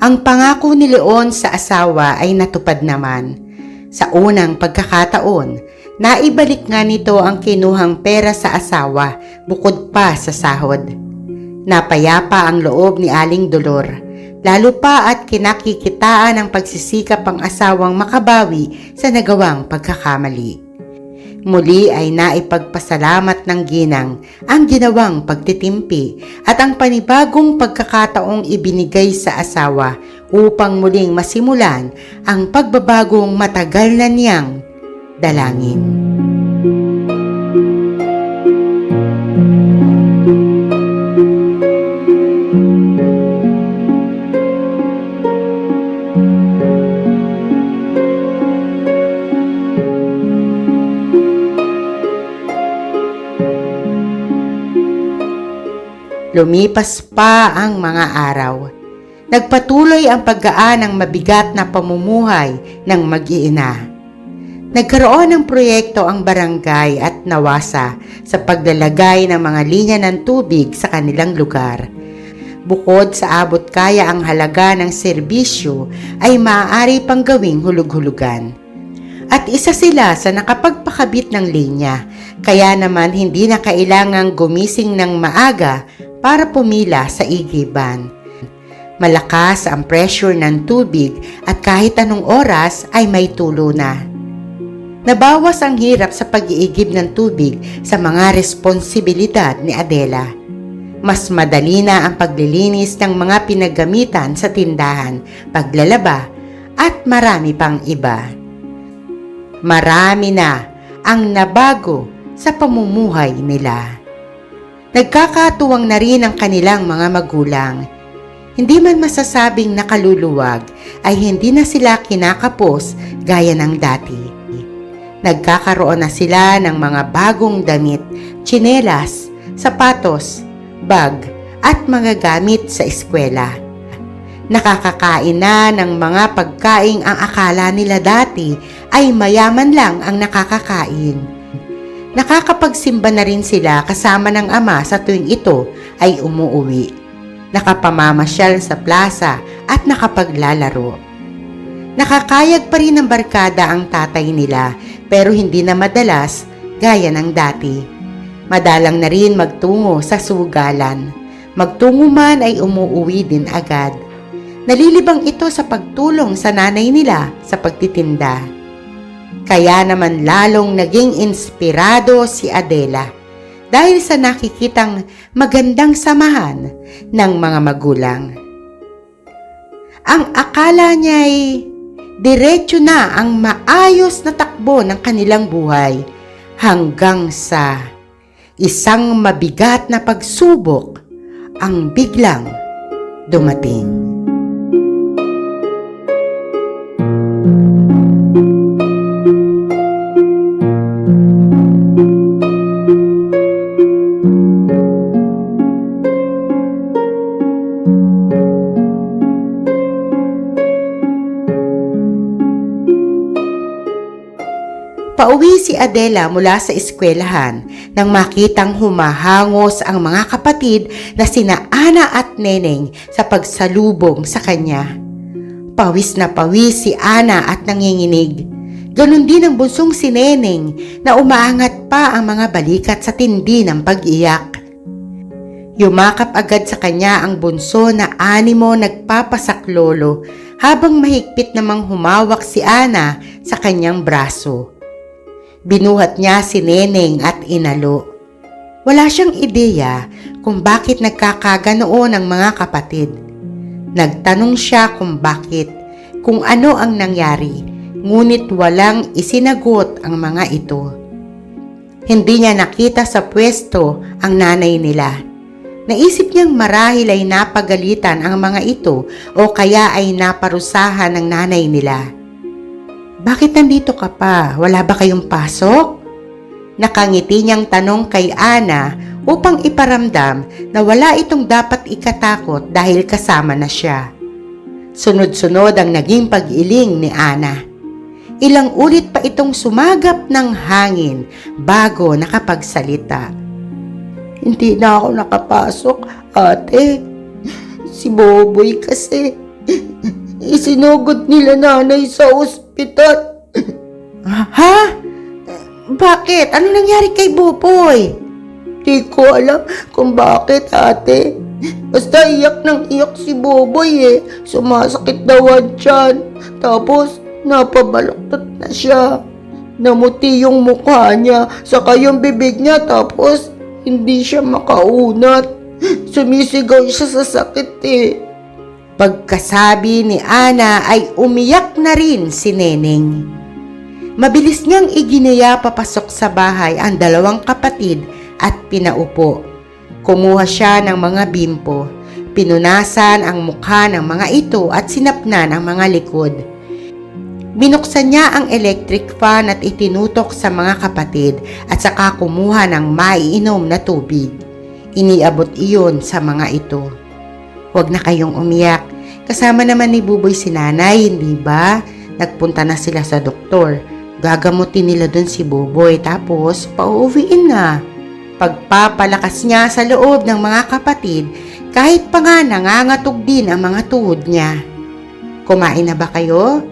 Ang pangako ni Leon sa asawa ay natupad naman. Sa unang pagkakataon, naibalik nga nito ang kinuhang pera sa asawa bukod pa sa sahod. Napayapa ang loob ni Aling Dolor, lalo pa at kinakikitaan ang pagsisikap ang asawang makabawi sa nagawang pagkakamali. Muli ay naipagpasalamat ng ginang ang ginawang pagtitimpi at ang panibagong pagkakataong ibinigay sa asawa upang muling masimulan ang pagbabagong matagal na niyang dalangin. Lumipas pa ang mga araw. Nagpatuloy ang paggaan ng mabigat na pamumuhay ng mag-iina. Nagkaroon ng proyekto ang barangay at nawasa sa paglalagay ng mga linya ng tubig sa kanilang lugar. Bukod sa abot kaya ang halaga ng serbisyo ay maaari pang gawing hulug-hulugan. At isa sila sa nakapagpakabit ng linya, kaya naman hindi na kailangang gumising ng maaga para pumila sa igiban. Malakas ang pressure ng tubig at kahit anong oras ay may tulo na. Nabawas ang hirap sa pag-iigib ng tubig sa mga responsibilidad ni Adela. Mas madali na ang paglilinis ng mga pinagamitan sa tindahan, paglalaba at marami pang iba. Marami na ang nabago sa pamumuhay nila. Nagkakatuwang na rin ang kanilang mga magulang. Hindi man masasabing nakaluluwag ay hindi na sila kinakapos gaya ng dati. Nagkakaroon na sila ng mga bagong damit, tsinelas, sapatos, bag at mga gamit sa eskwela. Nakakakain na ng mga pagkaing ang akala nila dati ay mayaman lang ang nakakakain. Nakakapagsimba na rin sila kasama ng ama sa tuwing ito ay umuuwi. Nakapamamasyal sa plaza at nakapaglalaro. Nakakayag pa rin ng barkada ang tatay nila pero hindi na madalas gaya ng dati. Madalang na rin magtungo sa sugalan. Magtungo man ay umuuwi din agad. Nalilibang ito sa pagtulong sa nanay nila sa pagtitinda. Kaya naman lalong naging inspirado si Adela dahil sa nakikitang magandang samahan ng mga magulang. Ang akala niya'y diretso na ang maayos na takbo ng kanilang buhay hanggang sa isang mabigat na pagsubok ang biglang dumating. Pauwi si Adela mula sa eskwelahan nang makitang humahangos ang mga kapatid na sina Ana at Neneng sa pagsalubong sa kanya. Pawis na pawis si Ana at nanginginig. Ganon din ang bunsong si Neneng na umaangat pa ang mga balikat sa tindi ng pag-iyak. Yumakap agad sa kanya ang bunso na animo nagpapasaklolo habang mahigpit namang humawak si Ana sa kanyang braso. Binuhat niya si Neneng at inalo. Wala siyang ideya kung bakit nagkakaganoon ang mga kapatid. Nagtanong siya kung bakit, kung ano ang nangyari, ngunit walang isinagot ang mga ito. Hindi niya nakita sa pwesto ang nanay nila. Naisip niyang marahil ay napagalitan ang mga ito o kaya ay naparusahan ng nanay nila. Bakit nandito ka pa? Wala ba kayong pasok? Nakangiti niyang tanong kay Ana upang iparamdam na wala itong dapat ikatakot dahil kasama na siya. Sunod-sunod ang naging pag-iling ni Ana. Ilang ulit pa itong sumagap ng hangin bago nakapagsalita. Hindi na ako nakapasok, ate. Si Boboy kasi Isinugod nila nanay sa ospital. Ha? Bakit? Ano nangyari kay Buboy? Di ko alam kung bakit, ate. Basta iyak ng iyak si Boboy eh. Sumasakit daw ang tiyan. Tapos, napabalaktot na siya. Namuti yung mukha niya, saka yung bibig niya, tapos hindi siya makaunat. Sumisigaw siya sa sakit eh. Pagkasabi ni Ana ay umiyak na rin si Neneng. Mabilis niyang iginaya papasok sa bahay ang dalawang kapatid at pinaupo. Kumuha siya ng mga bimpo, pinunasan ang mukha ng mga ito at sinapnan ang mga likod. Binuksan niya ang electric fan at itinutok sa mga kapatid at saka kumuha ng maiinom na tubig. Iniabot iyon sa mga ito. Huwag na kayong umiyak. Kasama naman ni Buboy si nanay, hindi ba? Nagpunta na sila sa doktor. Gagamutin nila dun si Buboy tapos pauuwiin na. Pagpapalakas niya sa loob ng mga kapatid kahit pa nga nangangatog din ang mga tuhod niya. Kumain na ba kayo?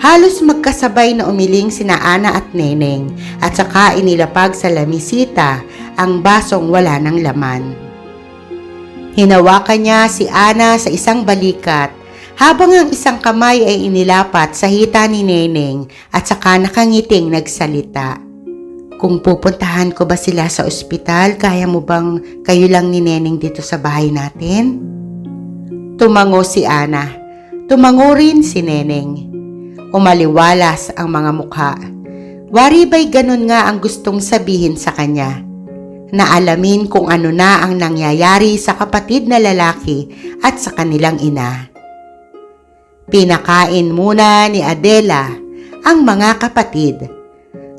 Halos magkasabay na umiling sina Ana at Neneng at saka inilapag sa lamisita ang basong wala ng laman. Hinawakan niya si Ana sa isang balikat habang ang isang kamay ay inilapat sa hita ni Neneng at saka nakangiting nagsalita. Kung pupuntahan ko ba sila sa ospital, kaya mo bang kayo lang ni Neneng dito sa bahay natin? Tumango si Ana. Tumango rin si Neneng. Umaliwalas ang mga mukha. Wari ba'y ganun nga ang gustong sabihin sa kanya? Na alamin kung ano na ang nangyayari sa kapatid na lalaki at sa kanilang ina. Pinakain muna ni Adela ang mga kapatid.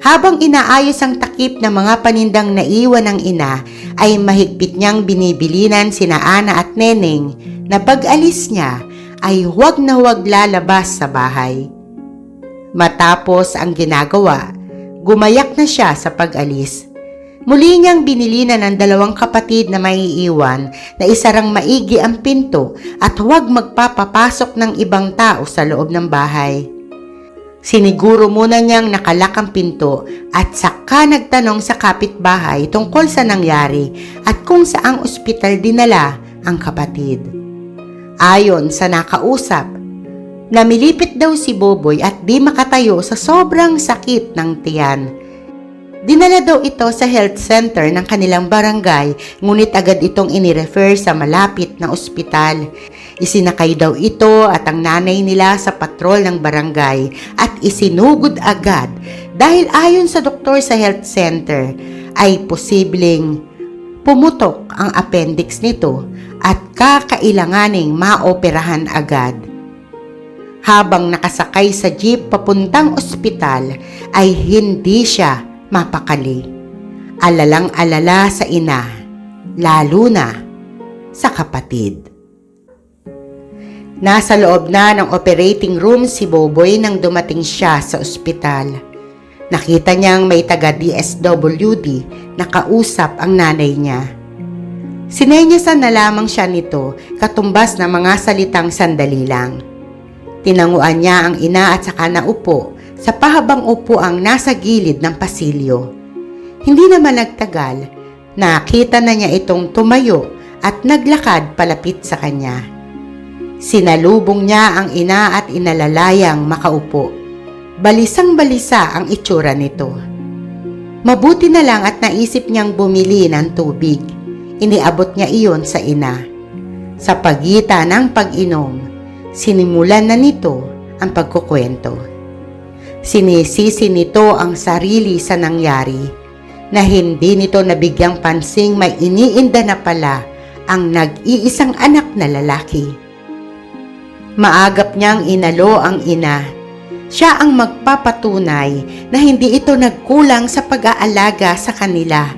Habang inaayos ang takip ng mga panindang naiwan ng ina, ay mahigpit niyang binibilinan sina Ana at Neneng na pag-alis niya ay huwag na huwag lalabas sa bahay. Matapos ang ginagawa, gumayak na siya sa pag-alis. Muli niyang binilinan ng dalawang kapatid na maiiwan na isarang maigi ang pinto at huwag magpapapasok ng ibang tao sa loob ng bahay. Siniguro muna niyang nakalak ang pinto at saka nagtanong sa kapitbahay tungkol sa nangyari at kung saang ospital dinala ang kapatid. Ayon sa nakausap, namilipit daw si Boboy at di makatayo sa sobrang sakit ng tiyan. Dinala daw ito sa health center ng kanilang barangay, ngunit agad itong inirefer sa malapit na ospital. Isinakay daw ito at ang nanay nila sa patrol ng barangay at isinugod agad dahil ayon sa doktor sa health center ay posibleng pumutok ang appendix nito at kakailanganing maoperahan agad. Habang nakasakay sa jeep papuntang ospital ay hindi siya mapakali. Alalang-alala sa ina, lalo na sa kapatid. Nasa loob na ng operating room si Boboy nang dumating siya sa ospital. Nakita niyang may taga-DSWD na kausap ang nanay niya. Sinenyasan na lamang siya nito katumbas ng mga salitang sandali lang. Tinanguan niya ang ina at saka naupo sa pahabang upuang nasa gilid ng pasilyo. Hindi naman nagtagal, nakita na niya itong tumayo at naglakad palapit sa kanya. Sinalubong niya ang ina at inalalayang makaupo. Balisang-balisa ang itsura nito. Mabuti na lang at naisip niyang bumili ng tubig. Iniabot niya iyon sa ina. Sa pagitan ng pag-inom, sinimulan na nito ang pagkukwento. Sinisisi nito ang sarili sa nangyari na hindi nito nabigyang pansing may iniinda na pala ang nag-iisang anak na lalaki. Maagap niyang inalo ang ina. Siya ang magpapatunay na hindi ito nagkulang sa pag-aalaga sa kanila,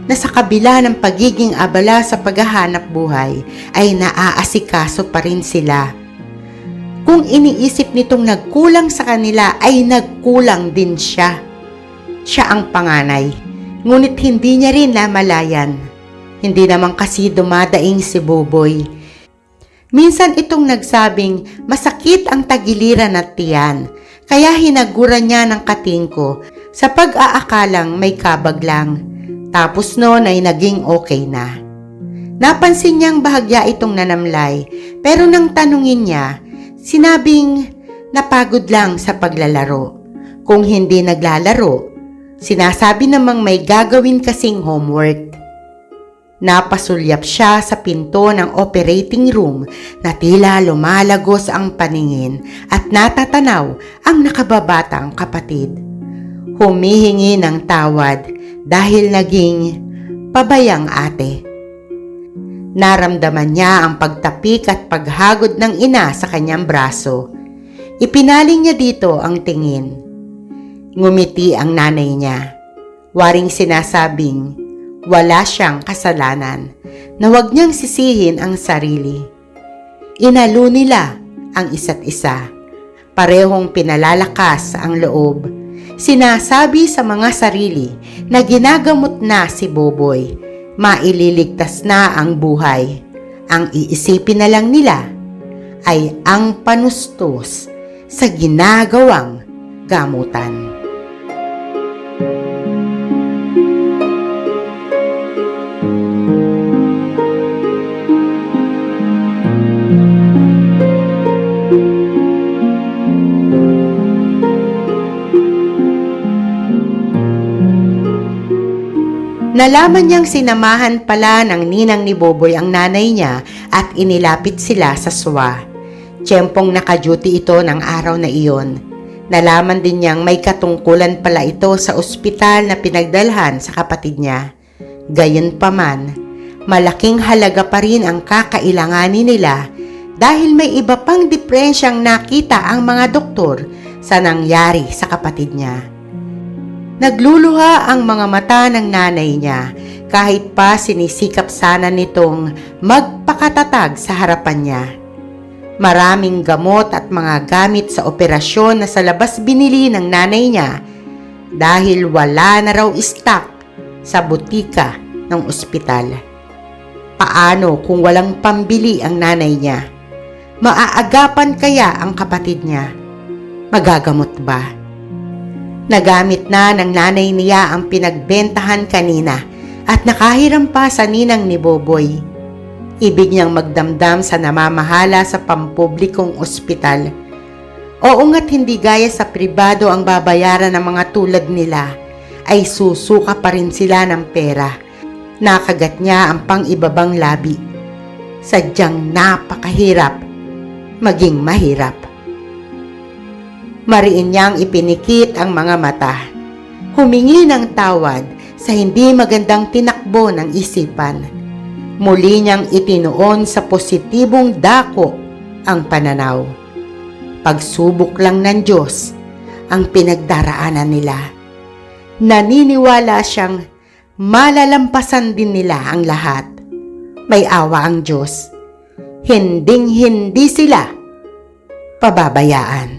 na sa kabila ng pagiging abala sa paghahanap buhay ay naaasikaso pa rin sila. Kung iniisip nitong nagkulang sa kanila ay nagkulang din siya. Siya ang panganay, ngunit hindi niya rin namalayan. Hindi naman kasi dumadaing si Boboy. Minsan itong nagsabing masakit Masakit ang tagiliran at tiyan, kaya hinaguran niya ng katingko sa pag-aakalang may kabag lang. Tapos noon ay naging okay na. Napansin niyang bahagya itong nanamlay, pero nang tanungin niya, sinabing napagod lang sa paglalaro. Kung hindi naglalaro, sinasabi namang may gagawin kasing homework. Napasulyap siya sa pinto ng operating room na tila lumalagos ang paningin at natatanaw ang nakababatang kapatid. Humihingi ng tawad dahil naging pabayang ate. Naramdaman niya ang pagtapik at paghagod ng ina sa kanyang braso. Ipinaling niya dito ang tingin. Ngumiti ang nanay niya. Waring sinasabing wala siyang kasalanan, na huwag niyang sisihin ang sarili. Inalo nila ang isa't isa. Parehong pinalalakas ang loob. Sinasabi sa mga sarili na ginagamot na si Boboy. Maililigtas na ang buhay. Ang iisipin na lang nila ay ang panustos sa ginagawang gamutan. Nalaman niyang sinamahan pala ng ninang ni Boboy ang nanay niya at inilapit sila sa SWA. Tiyempong naka-duty ito ng araw na iyon. Nalaman din niyang may katungkulan pala ito sa ospital na pinagdalhan sa kapatid niya. Gayunpaman, malaking halaga pa rin ang kakailanganin nila dahil may iba pang diferensyang nakita ang mga doktor sa nangyari sa kapatid niya. Nagluluha ang mga mata ng nanay niya kahit pa sinisikap sana nitong magpakatatag sa harapan niya. Maraming gamot at mga gamit sa operasyon na sa labas binili ng nanay niya dahil wala na raw stock sa butika ng ospital. Paano kung walang pambili ang nanay niya? Maaagapan kaya ang kapatid niya? Magagamot ba? Nagamit na ng nanay niya ang pinagbentahan kanina at nakahiram pa sa ninang ni Boboy. Ibig niyang magdamdam sa namamahala sa pampublikong ospital. Oo nga't hindi gaya sa pribado ang babayaran ng mga tulad nila, ay susuka pa rin sila ng pera. Nakagat niya ang pang-ibabang labi. Sadyang napakahirap maging mahirap. Mariin niyang ipinikit ang mga mata. Humingi ng tawad sa hindi magandang tinakbo ng isipan. Muli niyang itinuon sa positibong dako ang pananaw. Pagsubok lang ng Diyos ang pinagdaraanan nila. Naniniwala siyang malalampasan din nila ang lahat. May awa ang Diyos. Hinding-hindi sila pababayaan.